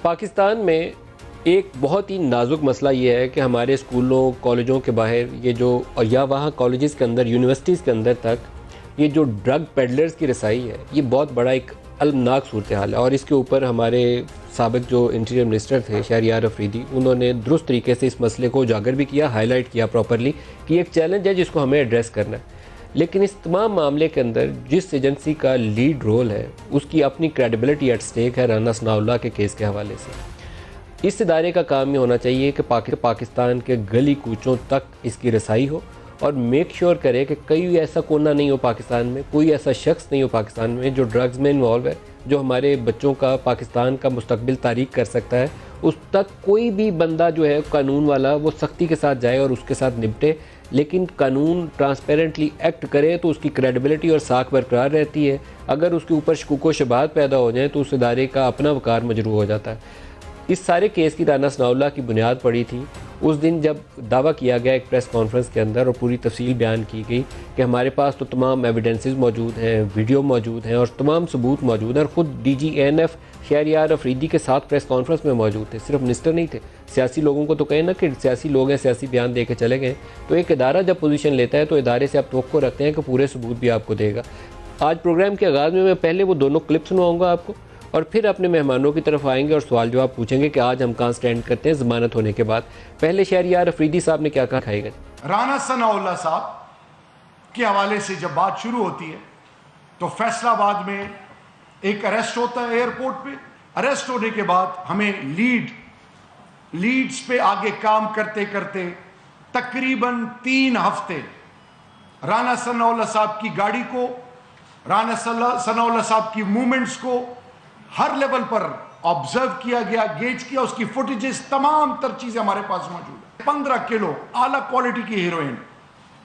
पाकिस्तान में एक बहुत ही नाजुक मसला ये है कि हमारे स्कूलों कॉलेजों के बाहर ये जो और या वहाँ कॉलेजेस के अंदर यूनिवर्सिटीज़ के अंदर तक ये जो ड्रग पेडलर्स की रसाई है ये बहुत बड़ा एक अलमनाक सूरत हाल है। और इसके ऊपर हमारे साबिक जो इंटीरियर मिनिस्टर थे शहरियार अफरीदी, उन्होंने दुरुस्त तरीके से इस मसले को उजागर भी किया, हाईलाइट किया प्रॉपरली कि एक चैलेंज है जिसको हमें एड्रेस करना है। लेकिन इस तमाम मामले के अंदर जिस एजेंसी का लीड रोल है उसकी अपनी क्रेडिबिलिटी एट स्टेक है राना सनाउल्लाह के केस के हवाले से। इस इदारे का काम ये होना चाहिए कि पाकिस्तान के गली कूचों तक इसकी रसाई हो और मेक श्योर करे कि कोई ऐसा कोना नहीं हो पाकिस्तान में, कोई ऐसा शख्स नहीं हो पाकिस्तान में जो ड्रग्स में इन्वॉल्व है, जो हमारे बच्चों का, पाकिस्तान का मुस्तकबिल तारीक कर सकता है। उस तक कोई भी बंदा जो है कानून वाला वो सख्ती के साथ जाए और उसके साथ निपटे, लेकिन कानून ट्रांसपेरेंटली एक्ट करे तो उसकी क्रेडिबिलिटी और साख बरकरार रहती है। अगर उसके ऊपर शकूक व शुबहात पैदा हो जाए तो उस इदारे का अपना वकार मजरू हो जाता है। इस सारे केस की राना सनाउल्लाह की बुनियाद पड़ी थी उस दिन जब दावा किया गया एक प्रेस कॉन्फ्रेंस के अंदर और पूरी तफसील बयान की गई कि हमारे पास तो तमाम एविडेंसेस मौजूद हैं, वीडियो मौजूद हैं और तमाम सबूत मौजूद हैं। और ख़ुद DGANF शहरियार अफरीदी के साथ प्रेस कॉन्फ्रेंस में मौजूद थे, सिर्फ मिनिस्टर नहीं थे। सियासी लोगों को तो कहें ना कि सियासी लोग हैं, सियासी बयान दे के चले गए। तो एक इदारा जब पोजीशन लेता है तो इदारे से आप तवक्को रखते हैं कि पूरे सबूत भी आपको देगा। आज प्रोग्राम के आगाज़ में मैं पहले वो दोनों क्लिप सुनवाऊँगा आपको और फिर अपने मेहमानों की तरफ आएंगे और सवाल जवाब पूछेंगे कि आज हम कहाँ स्टैंड करते हैं ज़मानत होने के बाद। पहले शहरियार अफरीदी साहब ने क्या कहा खाएगा। राना सनाउल्लाह साहब के हवाले से जब बात शुरू होती है तो फैसलाबाद में एक अरेस्ट होता है एयरपोर्ट पे। अरेस्ट होने के बाद हमें लीड्स पे आगे काम करते करते तकरीबन 3 हफ्ते राना सनाउल्लाह साहब की गाड़ी को, राना सनाउल्लाह साहब की मूवमेंट्स को हर लेवल पर ऑब्जर्व किया गया, गेज किया, उसकी फुटेजेस, तमाम तर चीजें हमारे पास मौजूद है। 15 किलो आला क्वालिटी की हीरोइन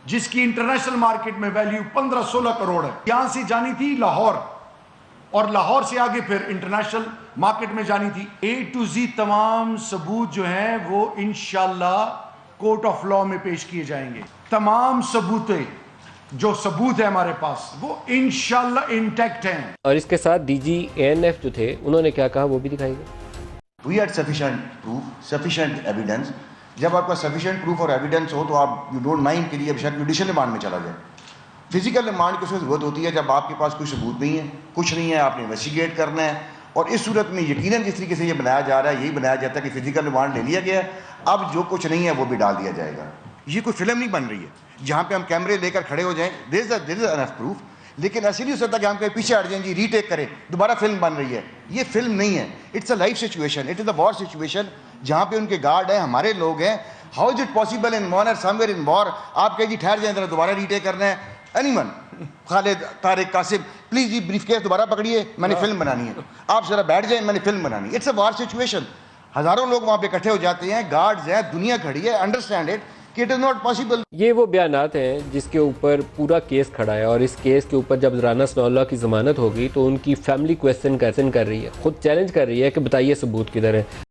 जिसकी इंटरनेशनल मार्केट में वैल्यू 15-16 करोड़ है, यहां से जानी थी लाहौर और लाहौर से आगे फिर इंटरनेशनल मार्केट में जानी थी। A to Z तमाम सबूत जो हैं वो इंशाल्लाह कोर्ट ऑफ लॉ में पेश किए जाएंगे। तमाम जो सबूत है हमारे पास वो इंशाल्लाह इंटैक्ट हैं। और इसके साथ DGANF जो थे उन्होंने क्या कहा वो भी दिखाएंगे। We had sufficient proof, sufficient evidence. जब आपका सफिशिएंट प्रूफ और एविडेंस हो तो आप यू डोंट माइंड के लिए बेशक जुडिशियल रिमांड में चला जाए। फिजिकल रिमांड की उसमें ज़रूरत होती है जब आपके पास कोई सबूत नहीं है, कुछ नहीं है, आपने इन्वेस्टिगेट करना है। और इस सूरत में यकीनन जिस तरीके से ये बनाया जा रहा है, यही बनाया जाता है कि फिजिकल रिमांड ले लिया गया है, अब जो कुछ नहीं है वो भी डाल दिया जाएगा। ये कोई फिल्म नहीं बन रही है जहाँ पे हम कैमरे लेकर खड़े हो जाएं, देयर इज एनफ प्रूफ। लेकिन ऐसे नहीं हो सकता कि हम कहीं पीछे हट जाएं, जी रीटेक करें, दोबारा फिल्म बन रही है। ये फिल्म नहीं है, it's a life situation, it is a war situation जहाँ पे उनके गार्ड हैं, हमारे लोग हैं। How is it possible in war somewhere in war आप कहें जी ठहर जाएं, दोबारा रीटेक करना है। एनीवन, खालिद, तारिक, कासिम, प्लीज जी ब्रीफकेस दोबारा पकड़िए, मैंने फिल्म बनानी है। आप जरा बैठ जाएं, मैंने फिल्म बनानी है। इट्स अ वॉर सिचुएशन, हज़ारों लोग वहाँ पे इकट्ठे हो जाते हैं, गार्ड्स हैं, दुनिया खड़ी है। अंडरस्टैंड इट कि इट इज़ नॉट पॉसिबल। ये वो बयानात हैं जिसके ऊपर पूरा केस खड़ा है और इस केस के ऊपर जब राना सनाउल्लाह की ज़मानत होगी तो उनकी फैमिली क्वेश्चन कर रही है, खुद चैलेंज कर रही है कि बताइए सबूत किधर है।